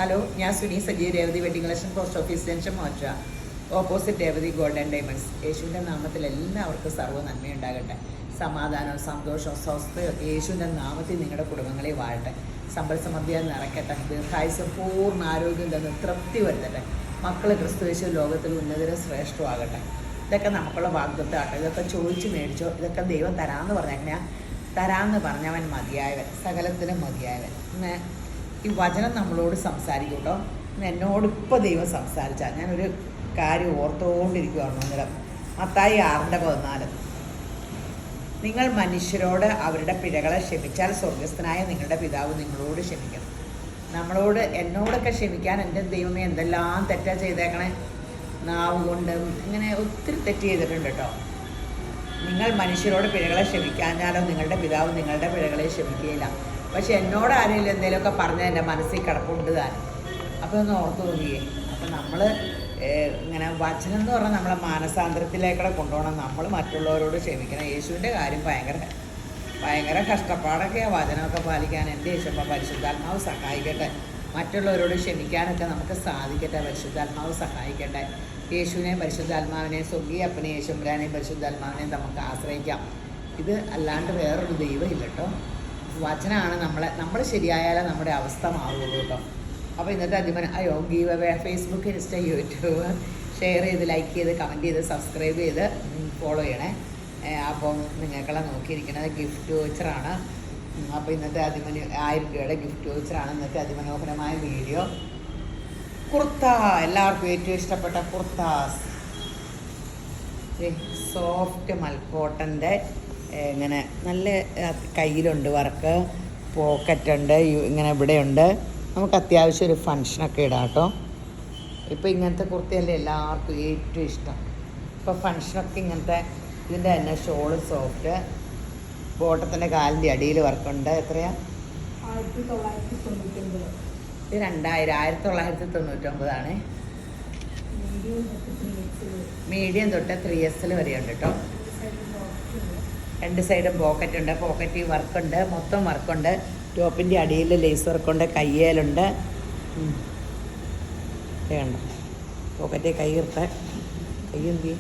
Hello, ഞാൻ Suni Sajeev, Revathi wedding collection, post office junction, മോറ്റ, opposite Revathi golden diamonds. യേശുവിൻ്റെ നാമത്തിൽ എല്ലാവർക്കും സർവ്വ നന്മയുണ്ടാകട്ടെ. സമാധാനവും സന്തോഷവും സ്വസ്ഥയും യേശുവിൻ്റെ നാമത്തിൽ നിങ്ങളുടെ കുടുംബങ്ങളെ വാഴട്ടെ. സമ്പൽ സമൃദ്ധിയാൽ നിറയ്ക്കട്ടെ. ദീർഘായുസ്സും പൂർണ്ണ ആരോഗ്യം തന്ന് തൃപ്തി വരുത്തട്ടെ. മക്കൾ ക്രിസ്തുയേശു ലോകത്തിൽ ഉന്നതരും ശ്രേഷ്ഠമാകട്ടെ. ഇതൊക്കെ നമുക്കുള്ള വാഗ്ദത്തമാകട്ടെ. ഇതൊക്കെ ചോദിച്ച് മേടിച്ചോ. ഇതൊക്കെ ദൈവം തരാമെന്ന് പറഞ്ഞാൽ തരാമെന്ന് പറഞ്ഞവൻ മതിയായവൻ, സകലത്തിനും മതിയായവൻ. ഈ വചനം നമ്മളോട് സംസാരിക്കും കേട്ടോ. എന്നോട് ഇപ്പോൾ ദൈവം സംസാരിച്ചാൽ ഞാനൊരു കാര്യം ഓർത്തുകൊണ്ടിരിക്കുകയാണ്. അന്നേരം മത്തായി 6:14, നിങ്ങൾ മനുഷ്യരോട് അവരുടെ പിഴകളെ ക്ഷമിച്ചാൽ സ്വർഗസ്ഥനായ നിങ്ങളുടെ പിതാവ് നിങ്ങളോട് ക്ഷമിക്കണം. നമ്മളോട് എന്നോടൊക്കെ ക്ഷമിക്കാൻ എൻ്റെ ദൈവമേ എന്തെല്ലാം തെറ്റാ ചെയ്തേക്കണേ. നാവ് കൊണ്ട് ഇങ്ങനെ ഒത്തിരി തെറ്റ് ചെയ്തിട്ടുണ്ട് കേട്ടോ. നിങ്ങൾ മനുഷ്യരോട് പിഴകളെ ക്ഷമിക്കാഞ്ഞാലോ നിങ്ങളുടെ പിതാവ് നിങ്ങളുടെ പിഴകളെ ക്ഷമിക്കുകയില്ല. പക്ഷെ എന്നോട് ആരെങ്കിലും എന്തെങ്കിലുമൊക്കെ പറഞ്ഞാൽ എൻ്റെ മനസ്സിൽ കിടപ്പുണ്ട് താൻ. അപ്പോൾ ഒന്ന് ഓർത്ത് നോക്കിയേ. അപ്പം നമ്മൾ ഇങ്ങനെ വചനം എന്ന് പറഞ്ഞാൽ നമ്മളെ മാനസാന്തരത്തിലേക്കൂടെ കൊണ്ടുപോകണം. നമ്മൾ മറ്റുള്ളവരോട് ക്ഷമിക്കണം. യേശുവിൻ്റെ കാര്യം ഭയങ്കര കഷ്ടപ്പാടൊക്കെയാണ് വചനമൊക്കെ പാലിക്കാൻ. എൻ്റെ യേശുപ്പ പരിശുദ്ധാത്മാവ് സഹായിക്കട്ടെ. മറ്റുള്ളവരോട് ക്ഷമിക്കാനൊക്കെ നമുക്ക് സാധിക്കട്ടെ. പരിശുദ്ധാത്മാവ് സഹായിക്കട്ടെ. യേശുവിനെയും പരിശുദ്ധാത്മാവിനെയും സ്വർഗീയ അപ്പനെയും യേശുമ്പരാനെയും പരിശുദ്ധാത്മാവിനെയും നമുക്ക് ആശ്രയിക്കാം. ഇത് അല്ലാണ്ട് വേറൊരു ദൈവം ഇല്ല കേട്ടോ. വചനമാണ് നമ്മൾ ശരിയായാലേ നമ്മുടെ അവസ്ഥ മാറുള്ളൂ കേട്ടോ. അപ്പോൾ ഇന്നത്തെ give away Facebook, insta, YouTube share ചെയ്ത്, ലൈക്ക് ചെയ്ത്, കമൻറ്റ് ചെയ്ത്, സബ്സ്ക്രൈബ് ചെയ്ത് ഫോളോ ചെയ്യണേ. അപ്പം നിങ്ങൾക്കെല്ലാം നോക്കിയിരിക്കുന്നത് ഗിഫ്റ്റ് വോച്ചറാണ്. അപ്പോൾ ഇന്നത്തെ 1000 രൂപയുടെ ഗിഫ്റ്റ് വോച്ചറാണ്. ഇന്നത്തെ അതിമനോഹരമായ വീഡിയോ. കുർത്ത, എല്ലാവർക്കും ഏറ്റവും ഇഷ്ടപ്പെട്ട കുർത്താസ്, സോഫ്റ്റ് മൽക്കോട്ടൻ്റെ ഇങ്ങനെ നല്ല കയ്യിലുണ്ട് വർക്ക്, പോക്കറ്റുണ്ട്, ഇങ്ങനെ ഇവിടെയുണ്ട്. നമുക്ക് അത്യാവശ്യം ഒരു ഫങ്ഷനൊക്കെ ഇടാം കേട്ടോ. ഇപ്പോൾ ഇങ്ങനത്തെ കുർത്തയല്ലേ എല്ലാവർക്കും ഏറ്റവും ഇഷ്ടം. ഇപ്പോൾ ഫങ്ഷനൊക്കെ ഇങ്ങനത്തെ ഇതിൻ്റെ തന്നെ ഷോള് സോഫ്റ്റ്, ബോട്ടത്തിൻ്റെ കാലിൻ്റെ അടിയിൽ വർക്കുണ്ട്. എത്രയാണ്? 1999 മീഡിയം തൊട്ട് 3XL വരെയുണ്ട് കേട്ടോ. 2 സൈഡും പോക്കറ്റുണ്ട്. പോക്കറ്റിൽ വർക്കുണ്ട്, മൊത്തം വർക്കുണ്ട്. ടോപ്പിൻ്റെ അടിയിൽ ലേസ് വർക്കുണ്ട്, കയ്യേലുണ്ട്. വേണ്ട പോക്കറ്റിൽ കൈ നിർത്താൻ കൈ എന്ത് ചെയ്യും?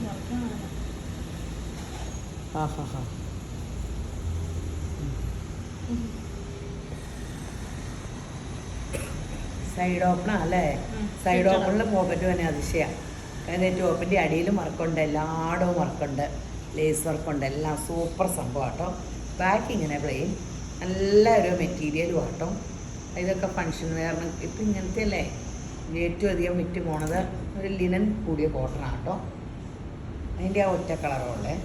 സൈഡ് ഓപ്പണാ അല്ലേ? സൈഡ് ഓപ്പണിൽ പോക്കറ്റ് തന്നെ അതിശയാണ്. കാരണം ടോപ്പിൻ്റെ അടിയിലും വർക്കുണ്ട്, എല്ലായിടവും വർക്കുണ്ട്, ലേസ് വർക്കുണ്ട്, എല്ലാം സൂപ്പർ സംഭവം കേട്ടോ. ബാക്ക് ഇങ്ങനെ പ്ലെയിൻ, നല്ല ഒരു മെറ്റീരിയലും ആട്ടോ. ഇതൊക്കെ ഫങ്ഷൻ വെയറിന് ഇപ്പം ഇങ്ങനത്തെ അല്ലേ ഏറ്റവും അധികം വിറ്റ് പോണത്. ഒരു ലിനൻ കൂടിയ കോട്ടനാണ് കേട്ടോ. അതിൻ്റെ ആ ഒറ്റ കളറുള്ളേ.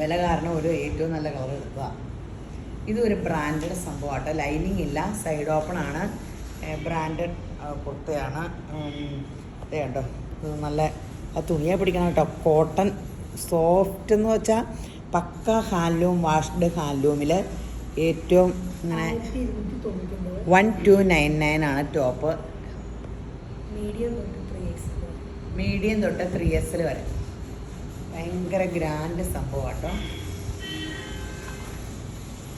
വില കാരണം ഒരു ഏറ്റവും നല്ല കളർ എടുക്കുക. ഇതൊരു ബ്രാൻഡഡ് സംഭവമാട്ടോ. ലൈനിങ് ഇല്ല, സൈഡ് ഓപ്പൺ ആണ്, ബ്രാൻഡഡ് കുർത്തയാണ്. അതേ കേട്ടോ, ഇത് നല്ല തുണിയെ പിടിക്കണം കേട്ടോ. കോട്ടൺ സോഫ്റ്റ് എന്ന് വെച്ചാൽ പക്ക ഹാൻഡ്ലൂം, വാഷ്ഡ് ഹാൻഡ്ലൂമിൽ ഏറ്റവും ഇങ്ങനെ 1299 ആണ് ടോപ്പ്. മീഡിയം തൊട്ട് 3XL വരെ ഭയങ്കര ഗ്രാൻഡ് സംഭവം കേട്ടോ.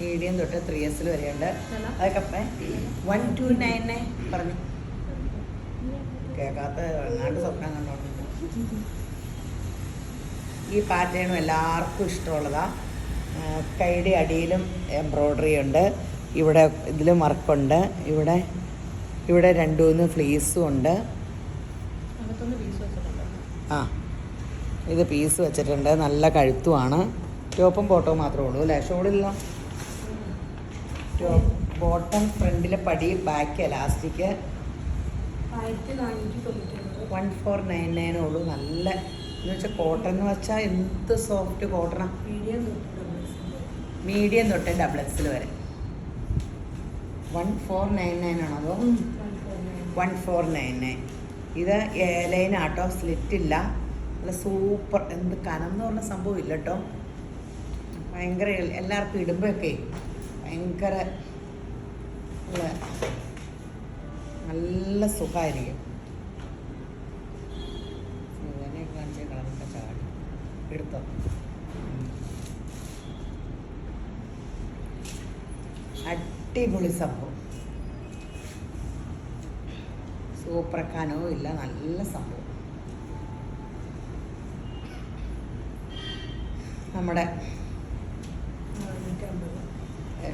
മീഡിയം തൊട്ട് 3XL വരെയുണ്ട്. അതൊക്കെ 1299 പറഞ്ഞു കേൾക്കാത്ത എങ്ങാണ്ട് സ്വപ്നം കണ്ടോണ്ട്. ഈ പാറ്റേണും എല്ലാവർക്കും ഇഷ്ടമുള്ളതാണ്. കൈയുടെ അടിയിലും എംബ്രോയ്ഡറി ഉണ്ട്. ഇവിടെ ഇതിലും വർക്കുണ്ട്. ഇവിടെ 2-3 ഫ്ലീസും ഉണ്ട്. ഇത് പീസ് വെച്ചിട്ടുണ്ട്. നല്ല കഴുത്തുമാണ്. ടോപ്പും ബോട്ടവും മാത്രമേ ഉള്ളൂ അല്ലേ? ഷോളില്ല. ബോട്ടം ഫ്രണ്ടിലെ പടി, ബാക്ക് എലാസ്റ്റിക്. 1499 ഉള്ളൂ. നല്ല എന്ന് വെച്ചാൽ കോട്ടൺ എന്ന് വെച്ചാൽ എന്ത് സോഫ്റ്റ് കോട്ടണാണ്. മീഡിയം തൊട്ട് XXL വരെ 1499 ആണോ? അതോ 1499. ഇത് ലൈൻ ആട്ടോ, സ്ലിറ്റ് ഇല്ല. നല്ല സൂപ്പർ, എന്ത് കനം എന്ന് പറഞ്ഞ സംഭവം ഇല്ല കേട്ടോ. ഭയങ്കര എല്ലാവർക്കും ഇടുമ്പോഴൊക്കെ ഭയങ്കര നല്ല സുഖമായിരിക്കും. എടുത്തോ. അടിപൊളി സംഭവം. സൂപ്പർ കനവും ഇല്ല, നല്ല സംഭവം. നമ്മുടെ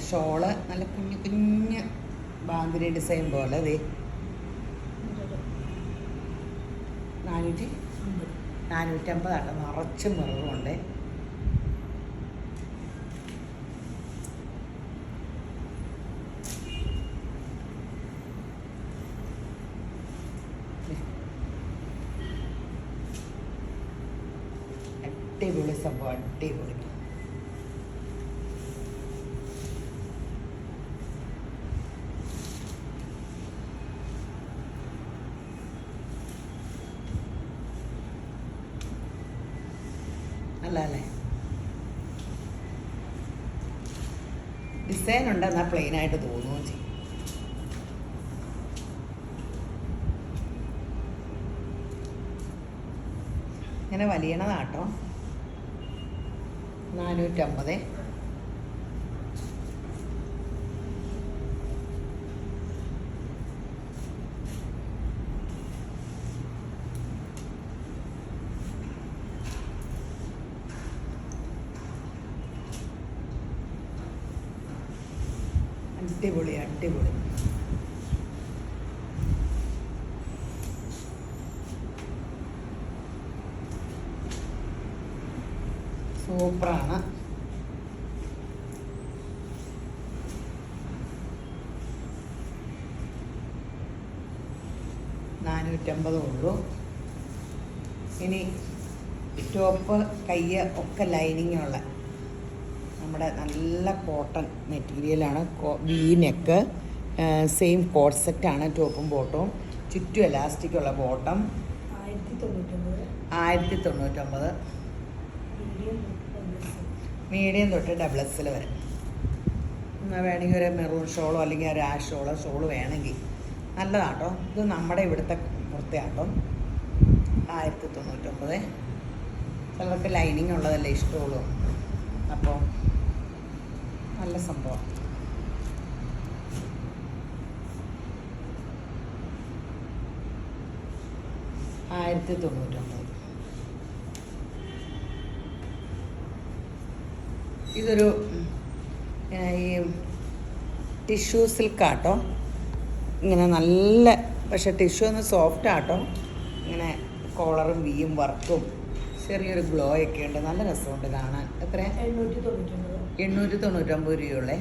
ഷോള് നല്ല കുഞ്ഞു കുഞ്ഞ് ബാന്തിരി ഡിസൈൻ പോലെ അതെ 450 ആട്ടോ. നിറച്ച് മിററുണ്ട്. അടിപൊളി സംഭവം, അടിപൊളി. അല്ല അല്ലേ, ഡിസൈൻ ഉണ്ടെന്നാൽ പ്ലെയിൻ ആയിട്ട് തോന്നുകയും ചെയ്യും. ഇങ്ങനെ വലിയണതാട്ടോ. 450. അടിപൊളി അടിപൊളി. സൂപ്പറാണ്. $450 ഇനി ടോപ്പ് കയ്യ് ഒക്കെ ലൈനിങ്ങുള്ള നമ്മുടെ നല്ല കോട്ടൺ മെറ്റീരിയലാണ്. വി നെക്ക്, സെയിം കോട്ട് സെറ്റാണ് ടോപ്പും ബോട്ടവും. ചുറ്റും എലാസ്റ്റിക്കുള്ള ബോട്ടം. 1099. മീഡിയം തൊട്ട് XXL വരെ. വേണമെങ്കിൽ ഒരു മെറൂൺ ഷോളോ അല്ലെങ്കിൽ ഒരു ആഷ് ഷോള് വേണമെങ്കിൽ നല്ലതാട്ടോ. ഇത് നമ്മുടെ ഇവിടുത്തെ പുറത്തെയാട്ടോ. 1099. ചിലർക്ക് ലൈനിങ് ഉള്ളതല്ലേ ഇഷ്ടമുള്ളൂ. അപ്പോൾ നല്ല സംഭവം. $1099. ഇതൊരു ഈ ടിഷ്യൂ സിൽക്കാട്ടോ. ഇങ്ങനെ നല്ല, പക്ഷേ ടിഷ്യൂ ഒന്ന് സോഫ്റ്റ് ആട്ടോ. ഇങ്ങനെ കോളറും വീയും വർക്കും ചെറിയൊരു ഗ്ലോ ഒക്കെ ഉണ്ട്. നല്ല രസമുണ്ട് കാണാൻ. എത്ര? 899 രൂപയുള്ളേ.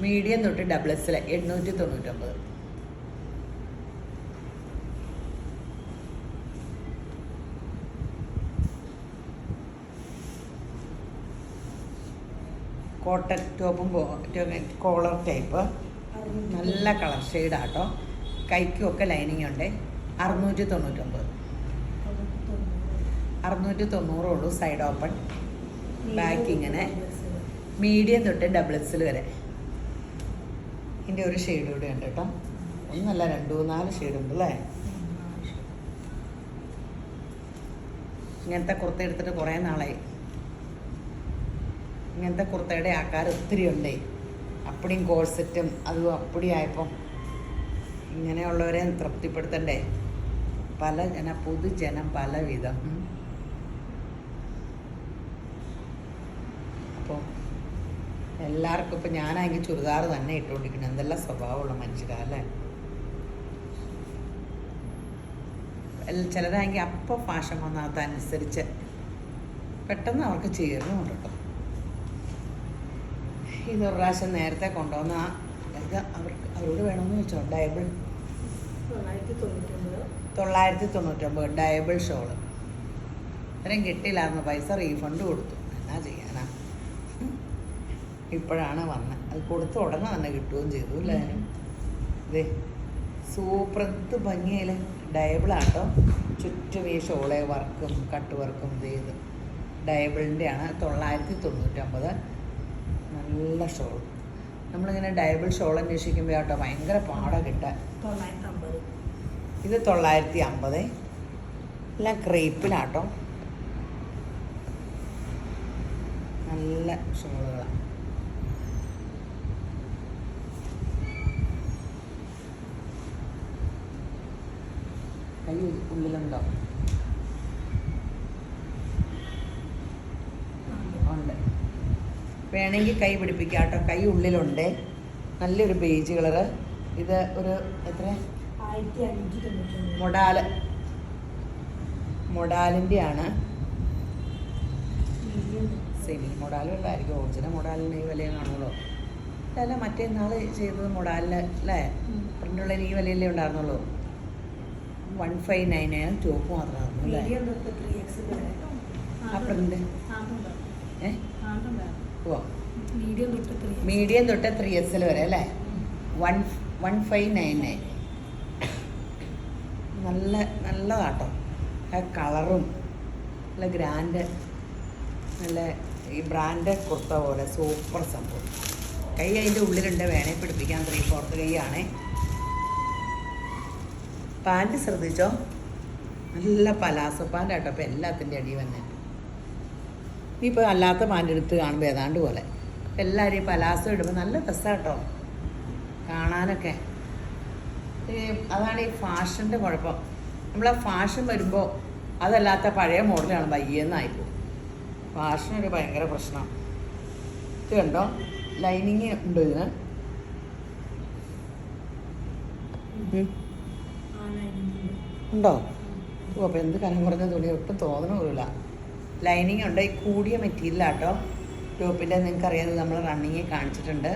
മീഡിയം തൊട്ട് XXL 899. കോട്ടൺ ടോപ്പും കോളർ ടൈപ്പ്, നല്ല കളർ ഷെയ്ഡാട്ടോ. കൈക്കും ഒക്കെ ലൈനിങ് ഉണ്ട്. 699. 690 ഉള്ളൂ. സൈഡ് ഓപ്പൺ, ബാക്ക് ഇങ്ങനെ. മീഡിയം തൊട്ട് XXL വരെ. ഇതിൻ്റെ ഒരു ഷെയ്ഡ് കൂടെ ഉണ്ട് കേട്ടോ. ഒന്നല്ല, 2-4 ഷെയ്ഡ് ഉണ്ട് അല്ലേ. ഇങ്ങനത്തെ കുർത്ത എടുത്തിട്ട് കുറേ നാളായി. ഇങ്ങനത്തെ കുർത്തയുടെ ആൾക്കാർ ഒത്തിരി ഉണ്ടേ. അപ്പടിയും കോഴ്സെറ്റും അതും അപ്പടിയായപ്പം ഇങ്ങനെയുള്ളവരെ തൃപ്തിപ്പെടുത്തണ്ടേ. പൊതുജനം പലവിധം. അപ്പോൾ എല്ലാവർക്കും ഇപ്പം ഞാനാണെങ്കിൽ ചുരിദാർ തന്നെ ഇട്ടുകൊണ്ടിരിക്കണം. എന്തെല്ലാം സ്വഭാവമുള്ള മനുഷ്യരല്ലേ. ചിലരാണെങ്കിൽ അപ്പോൾ ഫാഷൻ വന്നതനുസരിച്ച് പെട്ടെന്ന് അവർക്ക് ചേരുന്നുണ്ട് കേട്ടോ. ഇതൊരു പ്രാവശ്യം നേരത്തെ കൊണ്ടുവന്ന ഇത് അവരോട് വേണമെന്ന് വെച്ചോ. ഡയബിൾ 999 ഡയബിൾ ഷോള്. ഇത്രയും കിട്ടിയില്ലായിരുന്നു. പൈസ റീഫണ്ട് കൊടുത്തു. എന്നാ ചെയ്യാനാ, ഇപ്പോഴാണ് വന്നത്. അത് കൊടുത്ത ഉടനെ തന്നെ കിട്ടുകയും ചെയ്തു അല്ലേ. ഇതേ സൂപ്പർ, ഇത് ഭംഗിയിൽ ഡയബിളാട്ടോ. ചുറ്റും ഈ ഷോളെ വർക്കും കട്ട് വർക്കും ചെയ്ത് ഡയബിളിൻ്റെയാണ്. 999. നല്ല ഷോൾ. നമ്മളിങ്ങനെ ഡയബിൾ ഷോൾ അന്വേഷിക്കുമ്പോൾ കേട്ടോ ഭയങ്കര പാടാണ് കിട്ടാൻ. 950. ഇത് 950. എല്ലാം ക്രേപ്പിലാട്ടോ. നല്ല ഷോളുകളാണ്. . 999 കൈ ഉള്ളിലുണ്ടോ? ഉണ്ട്. വേണമെങ്കിൽ കൈ പിടിപ്പിക്കാം കേട്ടോ. കൈ ഉള്ളിലുണ്ട്. നല്ലൊരു ബേജ് കളറ്. ഇത് ഒരു എത്ര? മൊഡാലിൻ്റെ ആണ്. സെമി മൊഡാൽ വല്ലതായിരിക്കും. ഒറിജിനൽ മൊഡാലിന് ഈ വിലയെ കാണുള്ളൂ. അല്ല മറ്റേ നാൾ ചെയ്തത് മൊഡാലിന് അല്ലേ? പ്രിൻ്റുള്ള ഈ വിലയല്ലേ ഉണ്ടായിരുന്നുള്ളൂ. 159 ടോപ്പ് മാത്രമായിരുന്നു അല്ലേ? ആ പ്രിൻ്റ് ഓ മീഡിയം തൊട്ട് 3XL വരെ അല്ലേ? 1599. നല്ലതാട്ടോ. ആ കളറും നല്ല ഗ്രാൻഡ്, നല്ല ഈ ബ്രാൻഡഡ് കുർത്ത പോലെ സൂപ്പർ സംഭവം. കൈ അതിൻ്റെ ഉള്ളിലുണ്ട്. വേണേൽ പിടിപ്പിക്കാൻ 3/4 കൈയാണേ. പാൻറ്റ് ശ്രദ്ധിച്ചോ? നല്ല പലാസോ പാൻ്റ് ആട്ടോ. അപ്പോൾ എല്ലാത്തിൻ്റെ അടി വന്നെ. ഇപ്പോൾ അല്ലാത്ത പാൻറ്റ് എടുത്ത് കാണുമ്പോൾ ഏതാണ്ട് പോലെ. എല്ലാവരും ഈ പലാസോ ഇടുമ്പോൾ നല്ല രസമാട്ടോ കാണാനൊക്കെ. അതാണ് ഈ ഫാഷൻ്റെ കുഴപ്പം. നമ്മളാ ഫാഷൻ വരുമ്പോൾ അതല്ലാത്ത പഴയ മോഡലാണ് വയ്യെന്നായിപ്പോൾ. ഫാഷനൊരു ഭയങ്കര പ്രശ്നം. ഇത് കണ്ടോ? ലൈനിങ് ഉണ്ടോ ഇതിന്? ഉണ്ടോ? ഓ അപ്പോൾ എന്ത് കനം കുറഞ്ഞ തുണി ഒട്ടും തോന്നണമില്ല. ലൈനിങ് ഉണ്ട്. ഈ കൂടിയ മെറ്റീരിയലാട്ടോ ടോപ്പിൻ്റെ. നിങ്ങൾക്കറിയാതെ നമ്മൾ റണ്ണിങ് കാണിച്ചിട്ടുണ്ട്.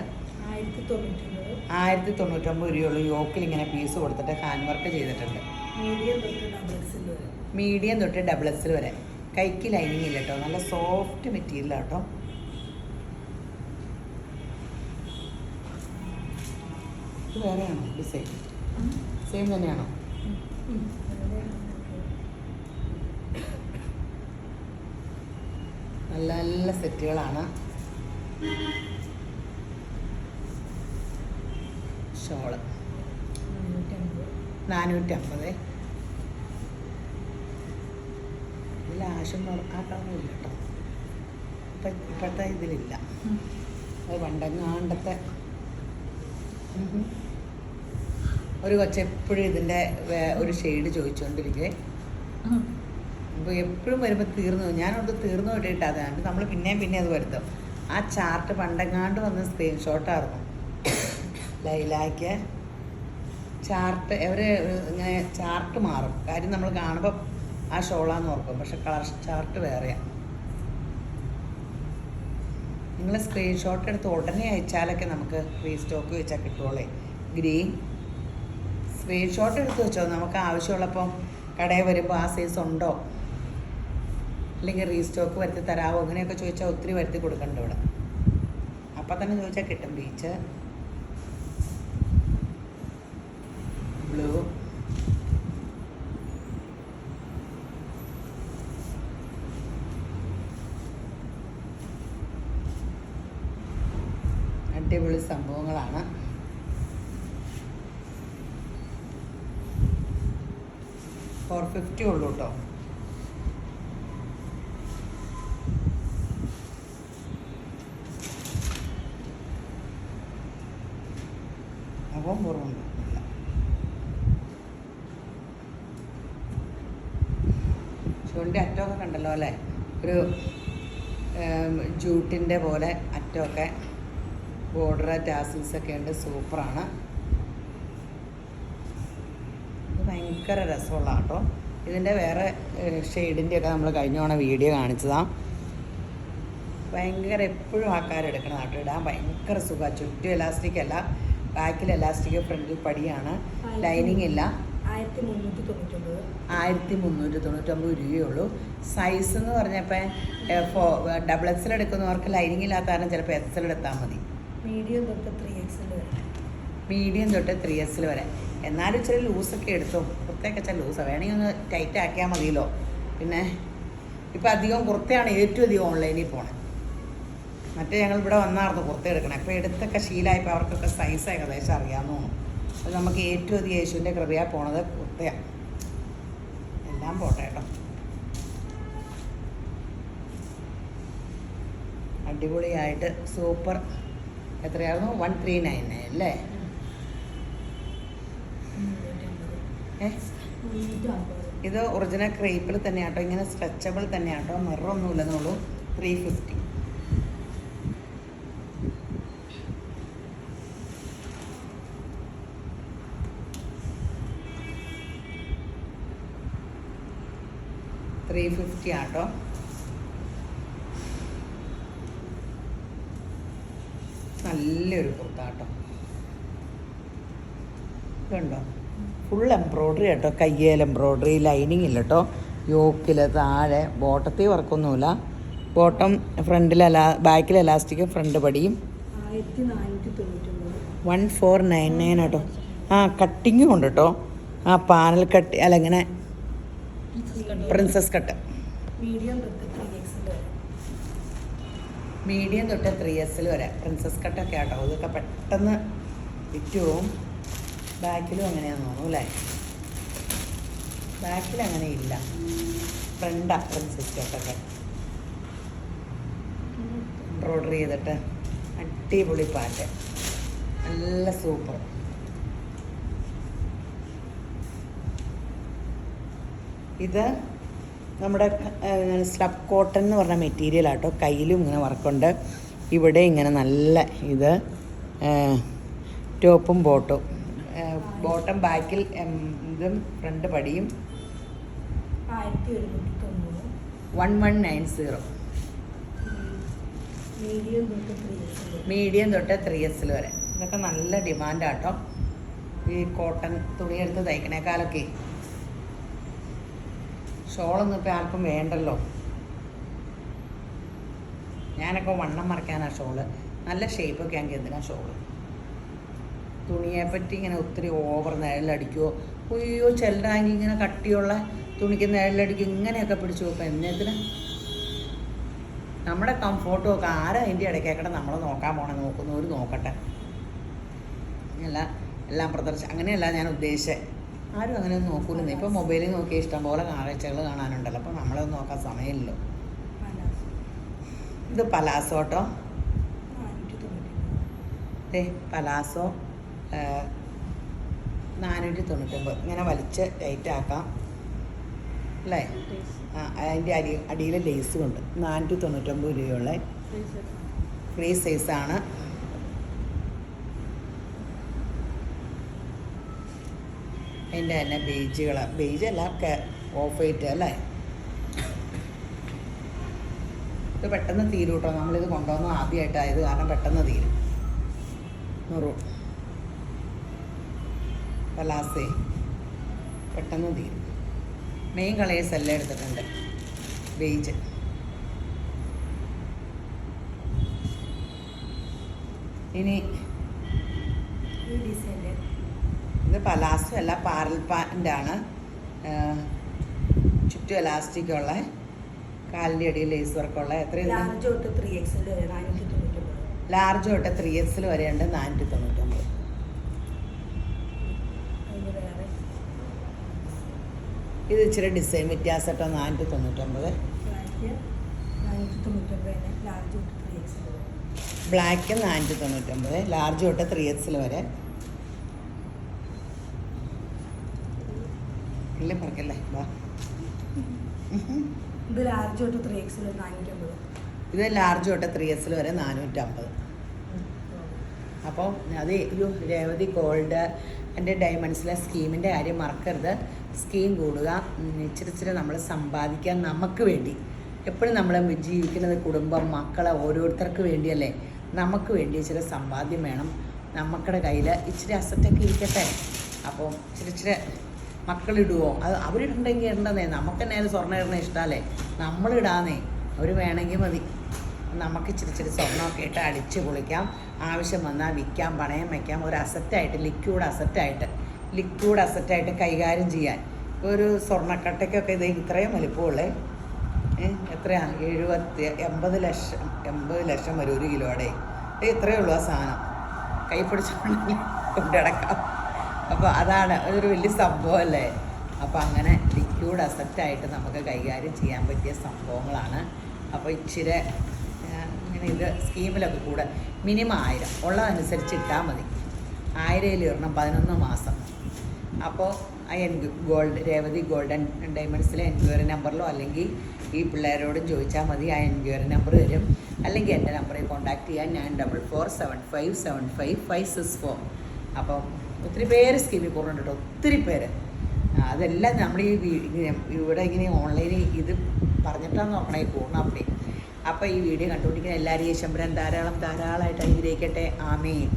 1099 രൂപയുള്ളൂ. യോക്കിൽ ഇങ്ങനെ പീസ് കൊടുത്തിട്ട് ഹാൻഡ് വർക്ക് ചെയ്തിട്ടുണ്ട്. മീഡിയം തൊട്ട് XXL വരെ. കൈക്ക് ലൈനിങ് ഇല്ല കേട്ടോ. നല്ല സോഫ്റ്റ് മെറ്റീരിയലാട്ടോ. ഇത് വേറെയാണോ ഡിസൈൻ? സെയിം തന്നെയാണോ? നല്ല നല്ല സെറ്റുകളാണ്. ഷോള് 450. ഇതിൽ ആശം ആ കളറില്ല കേട്ടോ. ഇപ്പോഴത്തെ ഇതിലില്ല. അത് പണ്ടങ്ങാണ്ടത്തെ ഒരു കൊച്ചെപ്പോഴും ഇതിൻ്റെ ഒരു ഷെയ്ഡ് ചോദിച്ചുകൊണ്ടിരിക്കേ. അപ്പോൾ എപ്പോഴും വരുമ്പോൾ തീർന്നു. ഞാനത് തീർന്നു വേണ്ടിയിട്ട് അതാണ് നമ്മൾ പിന്നെയും അത് വരുത്തും. ആ ചാർട്ട് പണ്ടെങ്ങാണ്ട് വന്ന് സ്ക്രീൻഷോട്ടായിരുന്നു. ലൈലാക്ക് ചാർട്ട് അവർ ഇങ്ങനെ ചാർട്ട് മാറും. കാര്യം നമ്മൾ കാണുമ്പോൾ ആ ഷോളാന്ന് ഓർക്കും. പക്ഷെ കളർ ചാർട്ട് വേറെയാണ്. നിങ്ങൾ സ്ക്രീൻഷോട്ട് എടുത്ത് ഉടനെ അയച്ചാലൊക്കെ നമുക്ക് റീസ്റ്റോക്ക് വെച്ചാൽ കിട്ടുള്ളേ. ഗ്രീൻ സ്ക്രീൻഷോട്ട് എടുത്ത് വെച്ചോ. നമുക്ക് ആവശ്യമുള്ളപ്പം കടയിൽ വരുമ്പോൾ ആ സൈസ് ഉണ്ടോ അല്ലെങ്കിൽ റീസ്റ്റോക്ക് വരുത്തി തരാമോ അങ്ങനെയൊക്കെ ചോദിച്ചാൽ ഒത്തിരി വരുത്തി കൊടുക്കണ്ട ഇവിടെ. അപ്പം തന്നെ ചോദിച്ചാൽ കിട്ടും. ബീച്ച് ബ്ലൂ, അടിപൊളി സംഭവങ്ങളാണ്. $450 ഉള്ളൂ കേട്ടോ. അപ്പം കുറവുണ്ട്. ഷോളിൻ്റെ അറ്റമൊക്കെ കണ്ടല്ലോ അല്ലേ? ഒരു ജൂട്ടിൻ്റെ പോലെ അറ്റമൊക്കെ ബോർഡർ ടാസിൽസൊക്കെ ഉണ്ട്. സൂപ്പറാണ്. ഇത് ഭയങ്കര രസമുള്ള കേട്ടോ. ഇതിൻ്റെ വേറെ ഷെയ്ഡിൻ്റെയൊക്കെ നമ്മൾ കഴിഞ്ഞ തവണ വീഡിയോ കാണിച്ചതാണ്. ഭയങ്കര എപ്പോഴും ആൾക്കാരെടുക്കണം കേട്ടോ. ഇടാൻ ഭയങ്കര സുഖമാണ്. ചുറ്റും എലാസ്റ്റിക് അല്ല, ബാക്കിൽ എലാസ്റ്റിക്, ഫ്രണ്ടിൽ പടിയാണ്. ലൈനിങ് ഇല്ല. 1399 രൂപയുള്ളൂ. സൈസ് എന്ന് പറഞ്ഞപ്പോൾ XXL എടുക്കുന്നവർക്ക് ലൈനിങ് ഇല്ലാത്ത കാരണം ചിലപ്പോൾ XL എടുത്താൽ മതി. മീഡിയം തൊട്ട് 3XL വരെ. എന്നാലും ഇച്ചിരി ലൂസൊക്കെ എടുത്തു. കുർത്തയൊക്കെ ലൂസാണ്. വേണമെങ്കിൽ ഒന്ന് ടൈറ്റ് ആക്കിയാൽ മതിയല്ലോ. പിന്നെ ഇപ്പം അധികം കുർത്തയാണ് ഏറ്റവും അധികം ഓൺലൈനിൽ പോണത്. മറ്റേ ഞങ്ങൾ ഇവിടെ വന്നായിരുന്നു കുർത്ത എടുക്കണം. ഇപ്പോൾ എടുത്തൊക്കെ ശീലമായപ്പോൾ അവർക്കൊക്കെ സൈസ് ഏകദേശം അറിയാമെന്ന് തോന്നുന്നു. അത് നമുക്ക് ഏറ്റവും അധികം യേശുവിൻ്റെ കൃപയാണ് പോണത് കുർത്തയാണ്. എല്ലാം പോട്ടെ കേട്ടോ. അടിപൊളിയായിട്ട് സൂപ്പർ. എത്രയായിരുന്നു? 1399 അല്ലേ? ഇത് ഒറിജിനൽ ക്രേപ്പിൽ തന്നെയാട്ടോ, ഇങ്ങനെ സ്ട്രെച്ചബിൾ തന്നെയാട്ടോ, മിററൊന്നുമില്ലെന്നുള്ളൂ. 350. $350 ആട്ടോ. നല്ലൊരു കുർത്ത കേട്ടോ. ഇതുണ്ടോ, ഫുൾ എംബ്രോയ്ഡറി കേട്ടോ, കയ്യേൽ എംബ്രോയ്ഡറി, ലൈനിങ് ഇല്ല കേട്ടോ. യോക്കിൽ താഴെ ബോട്ടത്തിൽ വർക്കൊന്നുമില്ല. ബോട്ടം ഫ്രണ്ടിൽ ബാക്കിൽ എലാസ്റ്റിക്, ഫ്രണ്ട് പടിയും. 1499 കേട്ടോ. ആ കട്ടിങ്ങും ഉണ്ട് കേട്ടോ. ആ പാനൽ കട്ട് അല്ല, ഇങ്ങനെ പ്രിൻസസ് കട്ട്. മീഡിയം തൊട്ട് 3XL വരെ പ്രിൻസസ് കട്ടൊക്കെ ആട്ടോ. ഇതൊക്കെ പെട്ടെന്ന് വിറ്റുപോകും. ബാക്കിലും അങ്ങനെയാന്ന് തോന്നുന്നു അല്ലേ? ബാക്കിൽ അങ്ങനെ ഇല്ല. ഫ്രണ്ടാ പ്രിൻസസ് കട്ടൊക്കെ എംബ്രോയ്ഡറി ചെയ്തിട്ട് അടിപൊളി പാറ്റ്, നല്ല സൂപ്പർ. ഇത് നമ്മുടെ സ്ലബ് കോട്ടൺ എന്ന് പറഞ്ഞ മെറ്റീരിയലാട്ടോ. കയ്യിലും ഇങ്ങനെ വർക്കുണ്ട്, ഇവിടെ ഇങ്ങനെ നല്ല ഇത് ടോപ്പും ബോട്ടും. ബോട്ടം ബാക്കിൽ ഇതും ഫ്രണ്ട് പടിയും. 1190. മീഡിയം തൊട്ട് 3XL വരെ. ഇതൊക്കെ നല്ല ഡിമാൻഡാട്ടോ. ഈ കോട്ടൺ തുണിയെടുത്ത് തയ്ക്കണേക്കാളൊക്കെ. ഷോളൊന്നും ഇപ്പം ആർക്കും വേണ്ടല്ലോ. ഞാനൊക്കെ വണ്ണം മറയ്ക്കാനാണ് ഷോള്. നല്ല ഷേപ്പൊക്കെ ആണെങ്കിൽ എന്തിനാ ഷോള്? തുണിയെപ്പറ്റി ഇങ്ങനെ ഒത്തിരി ഓവർ നിഴലടിക്കുമോ? അയ്യോ, ചിലരാണെങ്കിൽ ഇങ്ങനെ കട്ടിയുള്ള തുണിക്ക് നിഴലടിക്കും, ഇങ്ങനെയൊക്കെ പിടിച്ചു നോക്കാം. എന്നതിന് നമ്മുടെ കംഫോർട്ടും ഒക്കെ ആരാ അതിൻ്റെ ഇടയ്ക്കേക്കട്ടെ നമ്മൾ നോക്കാൻ പോകണം. നോക്കുന്നവർ നോക്കട്ടെ. എല്ലാം പ്രദർശനം അങ്ങനെയല്ല ഞാൻ ഉദ്ദേശിച്ചത്. ആരും അങ്ങനെയൊന്നും നോക്കൂലെന്നേ. ഇപ്പോൾ മൊബൈലിൽ നോക്കിയാൽ ഇഷ്ടംപോലെ കാഴ്ചകൾ കാണാനുണ്ടല്ലോ. അപ്പോൾ നമ്മളതൊന്നും നോക്കാൻ സമയമില്ലല്ലോ. ഇത് പലാസോ കേട്ടോ. പലാസോ 499. ഇങ്ങനെ വലിച്ച് ടൈറ്റാക്കാം അല്ലേ? അതിൻ്റെ അടിയിൽ ലേസും ഉണ്ട്. 499 രൂപയുള്ള ഫ്രീ സൈസാണ്. അതിൻ്റെ തന്നെ ബേജല്ല, ഓഫ് വൈറ്റ് അല്ലേ? ഇത് പെട്ടെന്ന് തീരും കേട്ടോ. നമ്മളിത് കൊണ്ടുവന്ന് ആദ്യമായിട്ടായത് കാരണം പെട്ടെന്ന് തീരും. പലാസേ പെട്ടെന്ന് തീരും. മെയിൻ കളേഴ്സ് എല്ലാം എടുത്തിട്ടുണ്ട്. ബേജ്, ഇനി ഇത് പലാസോ അല്ല, പാരൽ പാൻ്റാണ്. ചുറ്റും എലാസ്റ്റിക്കുള്ള, കാലിൻ്റെ അടിയിൽ ലേസ് വർക്കുള്ള. എത്രയാണ്? ലാർജ് തൊട്ട് 3XL വരെയുണ്ട്. 499. ഇത് ഇച്ചിരി ഡിസൈൻ വ്യത്യാസം കേട്ടോ. 499. ബ്ലാക്ക് 499. ലാർജ് തൊട്ട് 3XL വരെ. ഇല്ലേ പറക്കല്ലേ? ഇത് ലാർജ് തൊട്ട് 3XL 450. ഇത് ലാർജ് തൊട്ട് 3XL വരെ 450. അപ്പോൾ അത് രേവതി ഗോൾഡ് എൻ്റെ ഡയമണ്ട്സിലെ സ്കീമിൻ്റെ കാര്യം മറക്കരുത്. സ്കീം കൂടുക, ഇച്ചിരി നമ്മൾ സമ്പാദിക്കാൻ നമുക്ക് വേണ്ടി. എപ്പോഴും നമ്മൾ ജീവിക്കുന്നത് കുടുംബം, മക്കളെ ഓരോരുത്തർക്ക് വേണ്ടിയല്ലേ? നമുക്ക് വേണ്ടി ഇച്ചിരി സമ്പാദ്യം വേണം. നമുക്കുടെ കയ്യിൽ ഇച്ചിരി അസറ്റൊക്കെ ഇരിക്കട്ടെ. അപ്പോൾ ഇച്ചിരി മക്കളിടുവോ? അത് അവരിടണ്ടെങ്കിൽ ഇടണ്ടേ. നമുക്ക് തന്നെ സ്വർണ്ണം ഇടുന്ന ഇഷ്ടമല്ലേ? നമ്മളിടാന്നേ. അവർ വേണമെങ്കിൽ മതി. നമുക്ക് ഇച്ചിരി സ്വർണ്ണമൊക്കെ ഇട്ട് അടിച്ച് പൊളിക്കാം. ആവശ്യം വന്നാൽ വിൽക്കാം, പണയം വയ്ക്കാം. ഒരു അസറ്റായിട്ട്, ലിക്വിഡ് അസറ്റായിട്ട് കൈകാര്യം ചെയ്യാൻ. ഒരു സ്വർണ്ണക്കട്ടയ്ക്കൊക്കെ ഇത് ഇത്രയും വലിപ്പമുള്ളേ. എത്രയാണ്? 80 ലക്ഷം വരും 1 കിലോയുടെ. ഇത്രയേ ഉള്ളൂ ആ സാധനം. കൈ പിടിച്ചുകൊണ്ടെങ്കിൽ കൊണ്ടിടക്കാം. അപ്പോൾ അതാണ് അതൊരു വലിയ സംഭവമല്ലേ? അപ്പോൾ അങ്ങനെ ലിക്വിഡ് അസറ്റായിട്ട് നമുക്ക് കൈകാര്യം ചെയ്യാൻ പറ്റിയ സംഭവങ്ങളാണ്. അപ്പോൾ ഇച്ചിരി ഇങ്ങനെ ഇത് സ്കീമിലൊക്കെ കൂടെ മിനിമം 1000 ഉള്ളതനുസരിച്ച് ഇട്ടാൽ മതി. 1000 ഇടണം 11 മാസം. അപ്പോൾ രേവതി ഗോൾഡൻ ഡയമണ്ട്സിലെ എൻക്വയറി നമ്പറിലോ അല്ലെങ്കിൽ ഈ പിള്ളേരോടും ചോദിച്ചാൽ മതി. ആ എൻക്വയറി നമ്പർ തരും. അല്ലെങ്കിൽ എൻ്റെ നമ്പറിൽ കോൺടാക്ട് ചെയ്യാൻ 9447575564. അപ്പം ഒത്തിരി പേര് സ്കീമിൽ പോകുന്നുണ്ട് കേട്ടോ, ഒത്തിരി പേര്. അതെല്ലാം നമ്മൾ ഇവിടെ ഇങ്ങനെ ഓൺലൈനിൽ ഇത് പറഞ്ഞിട്ടാണ് നോക്കണേ പൂർണ്ണ അപ്പടി. അപ്പോൾ ഈ വീഡിയോ കണ്ടുകൊണ്ടിരിക്കുന്ന എല്ലാവരെയും ശമ്പരം ധാരാളമായിട്ട് അനുഗ്രഹിക്കട്ടെ. ആമേൻ.